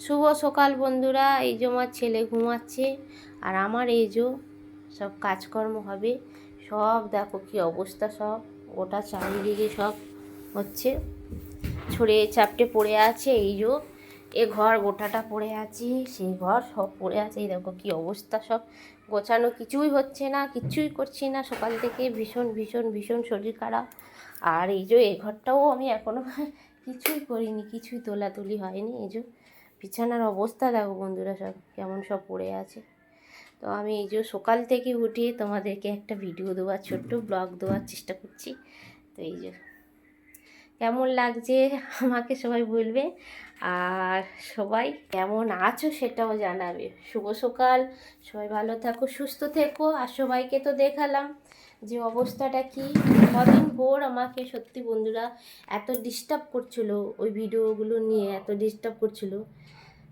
শুভ সকাল বন্ধুরা। এই যে আমার ছেলে ঘুমাচ্ছে আর আমার এই যে সব কাজকর্ম হবে। সব দেখো কি অবস্থা, সব ওটা চারিদিকে সব হচ্ছে, ছড়িয়ে চাপটে পড়ে আছে। এই যে এ ঘর গোটাটা পড়ে আছে, সেই ঘর সব পড়ে আছে। এই দেখো কি অবস্থা, সব গোছানো কিছুই হচ্ছে না, কিছুই করছি না সকাল থেকে। ভীষণ ভীষণ ভীষণ শরীর খারাপ। আর এই যে এই ঘরটাও আমি এখনও কিছুই করিনি, কিছুই তোলাতুলি হয়নি। এই যে বিছানার অবস্থা দেখো বন্ধুরা, সব কেমন সব পড়ে আছে। তো আমি এই যে সকাল থেকে উঠিয়ে তোমাদেরকে একটা ভিডিও দেওয়ার, ছোট্ট ব্লগ দেওয়ার চেষ্টা করছি। তো এই যে কেমন লাগছে আমাকে সবাই বলবে, আর সবাই কেমন আছো সেটাও জানাবে। শুভ সকাল, সবাই ভালো থাকো, সুস্থ থেকো। আর সবাইকে তো দেখালাম যে অবস্থাটা কি। কদিন ভোর আমাকে সত্যি বন্ধুরা এত ডিস্টার্ব করছিল, ওই ভিডিওগুলো নিয়ে এত ডিস্টার্ব করছিল,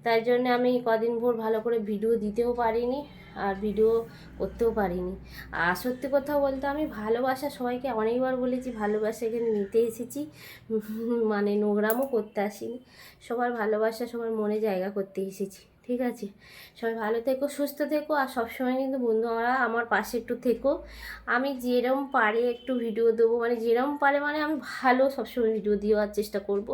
তাই জন্য আমি কদিন ভোর ভালো করে ভিডিও দিতেও পারিনি আর ভিডিও করতেও পারিনি। আর সত্যি কথা বলতে আমি ভালোবাসা সবাইকে অনেকবার বলেছি, ভালোবাসা এখানে নিতে এসেছি, মানে নোংরামও করতে আসিনি। সবার ভালোবাসা সবার মনে জায়গা করতে এসেছি, ঠিক আছে? সবাই ভালো থেকো, সুস্থ থেকো, আর সবসময় কিন্তু বন্ধুরা আমার পাশে একটু থেকো। আমি যেরম পারে একটু ভিডিও দেবো, মানে যেরম পারে, মানে আমি ভালো সবসময় ভিডিও দেওয়ার চেষ্টা করব।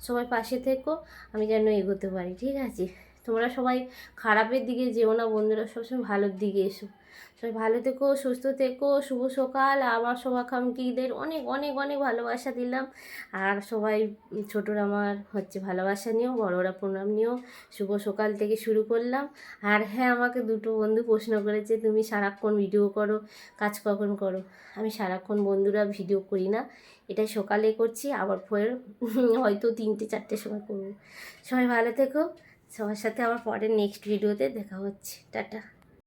সবাই পাশে থেকো, আমি যেন এগোতে পারি, ঠিক আছে? তোমরা সবাই খারাপের দিকে যেও না বন্ধুরা, সবসময় ভালোর দিকে এসো। সবাই ভালো থেকো, সুস্থ থেকো। শুভ সকাল। আমার শুভাকাঙ্ক্ষীদের অনেক অনেক অনেক ভালোবাসা দিলাম। আর সবাই ছোটরা আমার হচ্ছে ভালোবাসা নিও, বড়রা প্রণাম নিও। শুভ সকাল থেকে শুরু করলাম। আর হ্যাঁ, আমাকে দুটো বন্ধু প্রশ্ন করেছে, তুমি সারাক্ষণ ভিডিও করো, কাজ কখন করো? আমি সারাক্ষণ বন্ধুরা ভিডিও করি না, এটা সকালে করছি, আবার ফের হয়তো 3টে-4টের সময় করবো। সবাই ভালো থেকো, সবার সাথে আবার পরের নেক্সট ভিডিওতে দেখা হচ্ছে। টাটা।